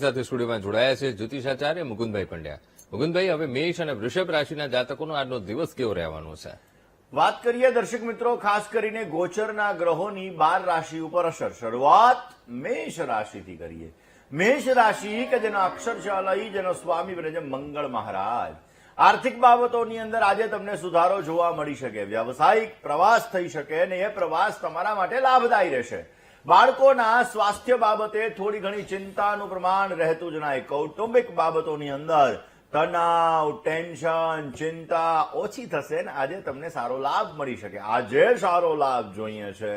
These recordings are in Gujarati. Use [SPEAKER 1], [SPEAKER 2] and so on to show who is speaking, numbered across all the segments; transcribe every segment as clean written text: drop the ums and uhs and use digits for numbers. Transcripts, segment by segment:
[SPEAKER 1] સાથે સ્ટુડિયોમાં જોડાયા છે જ્યોતિષાચાર્ય મુકુંદભાઈ પંડ્યા. મુકુંદભાઈ, હવે મેષ અને વૃષભ રાશિના જાતકોનો આજનો દિવસ કેવો રહેવાનો છે?
[SPEAKER 2] વાત કરીએ દર્શક મિત્રો ખાસ કરીને ગોચરના ગ્રહોની 12 રાશિ ઉપર અસર. શરૂઆત મેષ રાશિથી કરીએ. મેષ રાશિ કે જેનો અક્ષર છે અલય, જેનો સ્વામી બને છે મંગળ મહારાજ. આર્થિક બાબતોની અંદર આજે તમને સુધારો જોવા મળી શકે. વ્યાવસાયિક પ્રવાસ થઈ શકે અને એ પ્રવાસ તમારા માટે લાભદાયી રહેશે. બાળકોના સ્વાસ્થ્ય બાબતે થોડી ઘણી ચિંતાનું પ્રમાણ રહેતું જણાય. કૌટુંબિક બાબતોની અંદર તણાવ, ટેન્શન, ચિંતા ઓછી થશે ને આજે તમને સારો લાભ મળી શકે. આજે સારો લાભ જોઈએ છે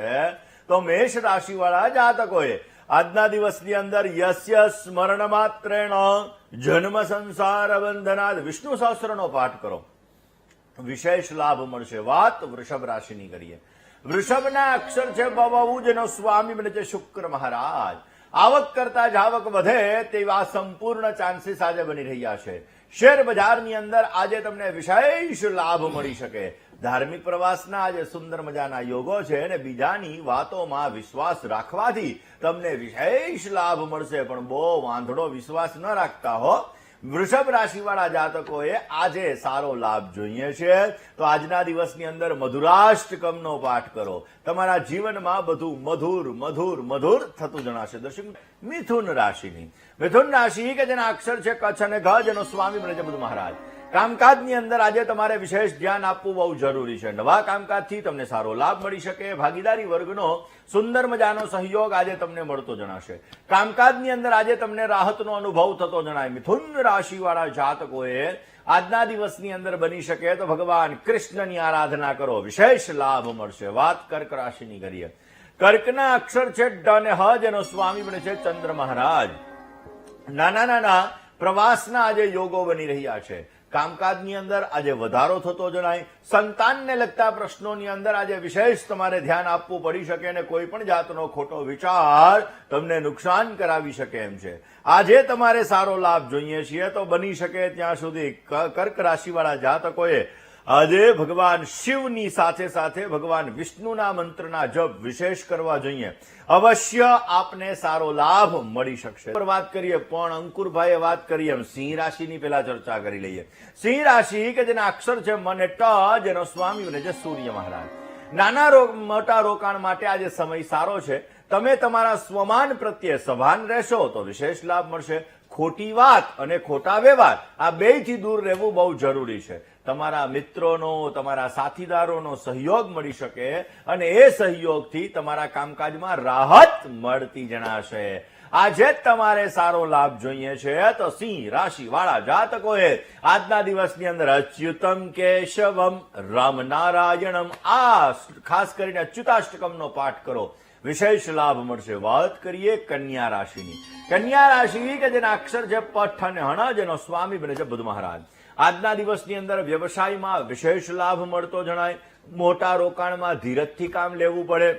[SPEAKER 2] તો મેષ રાશિવાળા જાતકોએ આજના દિવસની અંદર યસ્ય સ્મરણ માત્રેણ જન્મ સંસાર બંધનાદ વિષ્ણુ સહસ્રનો પાઠ કરો, વિશેષ લાભ મળશે. વાત વૃષભ રાશિની કરીએ. વૃષભના અક્ષર છે બવુ, જેનો સ્વામી બને છે શુક્ર મહારાજ. આવક કરતા જાવક વધે તેવા સંપૂર્ણ ચાન્સીસ આજે બની રહ્યા છે. શેર બજારની અંદર આજે તમને વિશેષ લાભ મળી શકે. ધાર્મિક પ્રવાસના આજે સુંદર મજાના યોગો છે અને બીજાની વાતોમાં વિશ્વાસ રાખવાથી તમને વિશેષ લાભ મળશે. પણ બહુ વાંધળો વિશ્વાસ ન રાખતા હો. વૃષભ રાશિવાળા જાતકોએ આજે સારો લાભ જોઈએ છે તો આજના દિવસની અંદર મધુરાષ્ટકમનો પાઠ કરો. તમારા જીવનમાં બધું મધુર મધુર મધુર થતું જણાશે. દર્શક, મિથુન રાશિની. મિથુન રાશિ કે જેના અક્ષર છે કચ્છ અને ઘ, જેનો સ્વામી બને છે બુધ મહારાજ. કામકાજની અંદર આજે તમારે વિશેષ ધ્યાન આપવું બહુ જરૂરી છે. નવા કામકાજથી તમને સારો લાભ મળી શકે. ભાગીદારી વર્ગનો સુંદર મજાનો સહયોગ આજે તમને મળતો જણાશે. કામકાજની અંદર આજે તમને રાહતનો અનુભવ થતો જણાય. મિથુન રાશિવાળા જાતકોએ આજના દિવસની અંદર બની શકે તો ભગવાન કૃષ્ણની આરાધના કરો, વિશેષ લાભ મળશે. વાત કર્ક રાશિની કરીએ. કર્કના અક્ષર છે ડ અને હ, જેનો સ્વામી બને છે ચંદ્ર મહારાજ. નાના નાના પ્રવાસના આજે યોગો બની રહ્યા છે. કામકાજની અંદર આજે વધારો થતો જણાય. સંતાનને લગતા પ્રશ્નોની અંદર આજે વિશેષ તમારે ધ્યાન આપવું પડી શકે અને કોઈ પણ જાતનો ખોટો વિચાર તમને નુકસાન કરાવી શકે એમ છે. આજે તમારે સારો લાભ જોઈએ છીએ તો બની શકે ત્યાં સુધી કર્ક રાશિવાળા જાતકોએ આજે ભગવાન શિવની સાથે સાથે ભગવાન વિષ્ણુના મંત્રના જપ વિશેષ કરવા જોઈએ. અવશ્ય આપને સારો લાભ મળી શકશે. વાત કરીએ પણ અંકુરભાઈએ વાત કરી એમ સિંહ રાશિની પેલા ચર્ચા કરી લઈએ. સિંહ રાશિ કે જેના અક્ષર છે મ અને ટ, જેનો સ્વામી બને છે સૂર્ય મહારાજ. નાના મોટા રોકાણ માટે આજે સમય સારો છે. તમે તમારા સ્વમાન પ્રત્યે સભાન રહેશો તો વિશેષ લાભ મળશે. ખોટી વાત અને ખોટા વ્યવહાર આ બેયથી દૂર રહેવું બહુ જરૂરી છે. તમારા મિત્રોનો, તમારા સાથીદારોનો સહયોગ મળી શકે અને એ સહયોગથી તમારા કામકાજમાં રાહત મળતી જણાશે. આજે તમારે સારો લાભ જોઈએ છે તો સિંહ રાશિવાળા જાતકોએ આજના દિવસની અંદર અચ્યુતમ કેશવમ રામ નારાયણમ આ ખાસ કરીને અચ્યુતાષ્ટકમનો પાઠ કરો, વિશેષ લાભ મળશે. વાત કરીએ કન્યા રાશિની. કન્યા રાશિ કે જેના અક્ષર છે પઠ અને હણ, જેનો સ્વામી બને છે બુધ મહારાજ. આજના દિવસની અંદર વ્યવસાયમાં વિશેષ લાભ મળતો જણાય. મોટા રોકાણમાં ધીરજથી કામ લેવું પડે.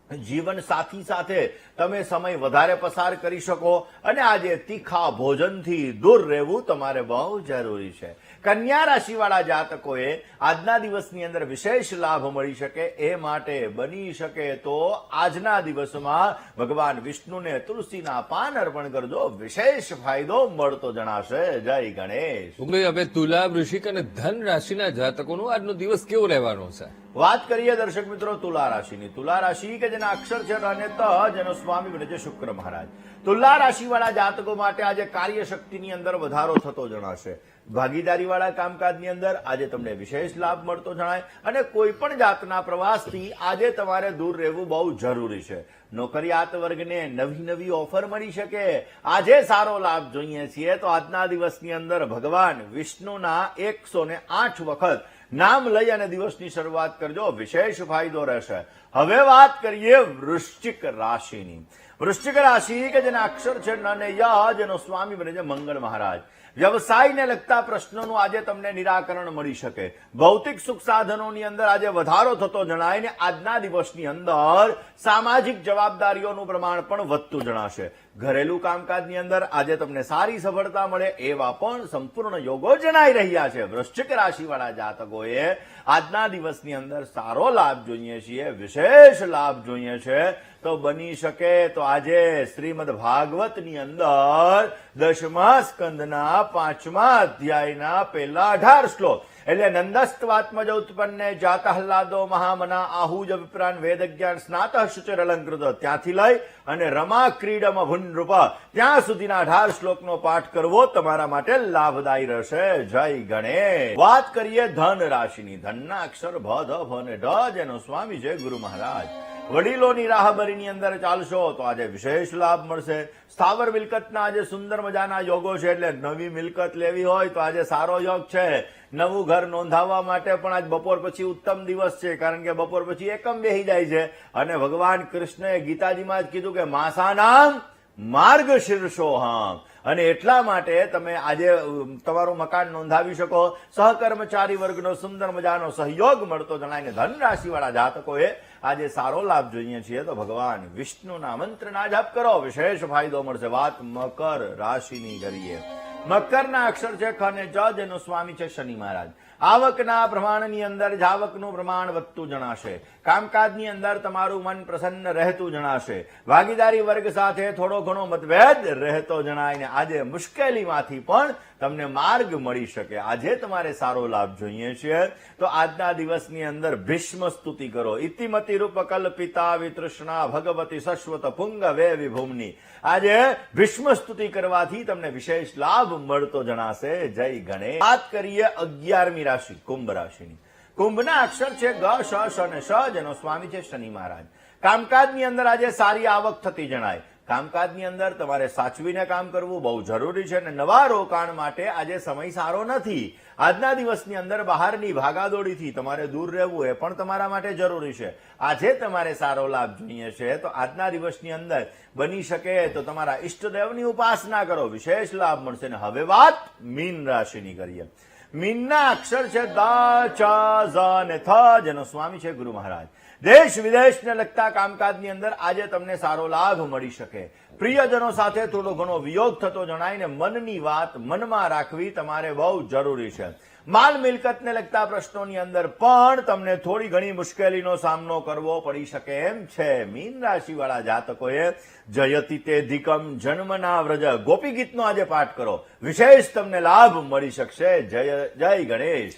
[SPEAKER 2] જીવન સાથી સાથે તમે સમય વધારે પસાર કરી શકો અને આજે તીખા ભોજનથી દૂર રહેવું તમારે બહુ જરૂરી છે. કન્યા રાશિવાળા જાતકોએ આજના દિવસની અંદર વિશેષ લાભ મળી શકે એ માટે બની શકે તો આજના દિવસમાં ભગવાન વિષ્ણુને તુલસીના પાન અર્પણ કરજો, વિશેષ ફાયદો મળતો જણાશે. જય ગણેશ.
[SPEAKER 1] હવે તુલા, વૃશ્ચિક અને ધન રાશિના જાતકોનો આજનો દિવસ કેવો રહેવાનો છે?
[SPEAKER 2] વાત કરીએ દર્શક મિત્રો તુલા રાશિની. તુલા રાશિ કે જેના અક્ષર છે ર અને ત, જેનો સ્વામી બને છે શુક્ર મહારાજ. તુલા રાશિવાળા જાતકો માટે આજે કાર્યશક્તિની અંદર વધારો થતો જણાશે. ભાગીદારીવાળા કામકાજની અંદર આજે તમને વિશેષ લાભ મળતો જણાય અને કોઈ પણ જાતના પ્રવાસથી આજે તમારે દૂર રહેવું બહુ જરૂરી છે. નોકરિયાત વર્ગને નવી નવી ઓફર મળી શકે. આજે સારો લાભ જોઈએ છીએ તો આજના દિવસની અંદર ભગવાન વિષ્ણુના 108 વખત નામ લઈ અને દિવસની શરૂઆત કરજો, વિશેષ ફાયદો રહેશે. હવે વાત કરીએ વૃશ્ચિક રાશિની. વૃશ્ચિક રાશિ કે જેના અક્ષર છે ન અને ય, જેનો સ્વામી બને છે મંગળ મહારાજ. વ્યવસાયને લગતા પ્રશ્નોનું આજે તમને નિરાકરણ મળી શકે. ભૌતિક સુખ સાધનોની અંદર આજે વધારો થતો જણાય ને આજના દિવસની અંદર સામાજિક જવાબદારીઓનું પ્રમાણ પણ વધતું જણાશે. ઘરેલું કામકાજની અંદર આજે તમને સારી સફળતા મળે એવા પણ સંપૂર્ણ યોગો જણાઈ રહ્યા છે. વૃશ્ચિક રાશિવાળા જાતકોએ આજના દિવસની અંદર સારો લાભ જોઈએ છીએ, વિશેષ લાભ જોઈએ છે તો બની શકે તો આજે શ્રીમદ ભાગવતની અંદર 10મા સ્કંદના 5મા અધ્યાયના પહેલા 18 શ્લોક એટલે નંદસ્ત્વાત્મજ ઉત્પન્ને જાતા હલ્લાદો મહામના આહુજ વિપ્રાન વેદજ્ઞાન સ્નાતઃ શુચિર અલંકૃત ત્યાંથી લઈ અને રમા ક્રીડમ ભુનૃપ ત્યાં સુધીના 18 શ્લોકનો પાઠ કરવો તમારા માટે લાભદાયી રહેશે. જય ગણેશ. વાત કરીએ ધન રાશિની. ધનના અક્ષર ભ ધ ભ અને ઢ જેનો સ્વામી છે ગુરુ મહારાજ. વડીલોની રાહબરીની અંદર ચાલશો તો આજે વિશેષ લાભ મળશે. સ્થાવર મિલકતના આજે સુંદર મજાના યોગો છે એટલે નવી મિલકત લેવી હોય તો આજે સારો યોગ છે. નવું ઘર નોંધાવવા માટે પણ આજ બપોર પછી ઉત્તમ દિવસ છે, કારણ કે બપોર પછી એકમ બેહી જાય છે અને ભગવાન કૃષ્ણએ ગીતાજીમાં જ કીધું કે માસાનામ માર્ગ શીર્ષોહમ, અને એટલા માટે તમે આજે તમારું મકાન નોંધાવી શકો. સહકર્મચારી વર્ગનો સુંદર મજાનો સહયોગ મળતો જણાય. ધન રાશિવાળા જાતકોએ આજે સારો લાભ જોઈએ છીએ તો ભગવાન વિષ્ણુના મંત્રના જાપ કરો, વિશેષ ફાયદો મળશે. વાત મકર રાશિની કરીએ. મકરના અક્ષર છે ખ અને જ જેનો સ્વામી છે શનિ મહારાજ. આવકના પ્રમાણની અંદર જાવકનું પ્રમાણ વધતું જણાશે. કામકાજની અંદર તમારું મન પ્રસન્ન રહેતું જણાશે. ભાગીદારી વર્ગ સાથે થોડો ઘણો મતભેદ રહેતો જણાય ને આજે મુશ્કેલીમાંથી પણ તમને માર્ગ મળી શકે. આજે તમારે સારો લાભ જોઈએ છે તો આજના દિવસની અંદર ભીષ્મ સ્તુતિ કરો. ઇતિમતિ રૂપ કલ્પિતા વિતૃષ્ણા ભગવતી સશ્વત પુંગ વે વિભૂમની. આજે ભીષ્મ સ્તુતિ કરવાથી તમને વિશેષ લાભ મળતો જણાશે. જય ગણેશ. વાત કરીએ 11મી રાશિ કુંભ રાશિની. કુંભના અક્ષર છે ગ શ શ અને શ જેનો સ્વામી છે શનિ મહારાજ. કામકાજની અંદર આજે સારી આવક થતી જણાય. કામકાજની અંદર તમારે સાચવીને કામ કરવું બહુ જરૂરી છે અને નવા રોકાણ માટે આજે સમય સારો નથી. આજના દિવસની અંદર બહારની ભાગાદોડીથી તમારે દૂર રહેવું એ પણ તમારા માટે જરૂરી છે. આજે તમારે સારો લાભ જોઈએ છે તો આજના દિવસની અંદર બની શકે તો તમારા ઈષ્ટદેવની ઉપાસના કરો, વિશેષ લાભ મળશે. ને હવે વાત મીન રાશિની કરીએ. મીનના અક્ષર છે દ ચ ઝ અને થ જેનો સ્વામી છે ગુરુ મહારાજ. દેશ વિદેશને લગતા કામકાજની અંદર આજે તમને સારો લાભ મળી શકે. પ્રિયજનો સાથે થોડો ઘણો વિયોગ થતો જણાય ને મનની વાત મનમાં રાખવી તમારે બહુ જરૂરી છે. માલ મિલકતને લગતા પ્રશ્નોની અંદર પણ તમને થોડી ઘણી મુશ્કેલીનો સામનો કરવો પડી શકે એમ છે. મીન રાશિવાળા જાતકોએ જયતિ તે ધિકમ જન્મના વ્રજ ગોપી ગીતનો આજે પાઠ કરો, વિશેષ તમને લાભ મળી શકશે. જય જય ગણેશ.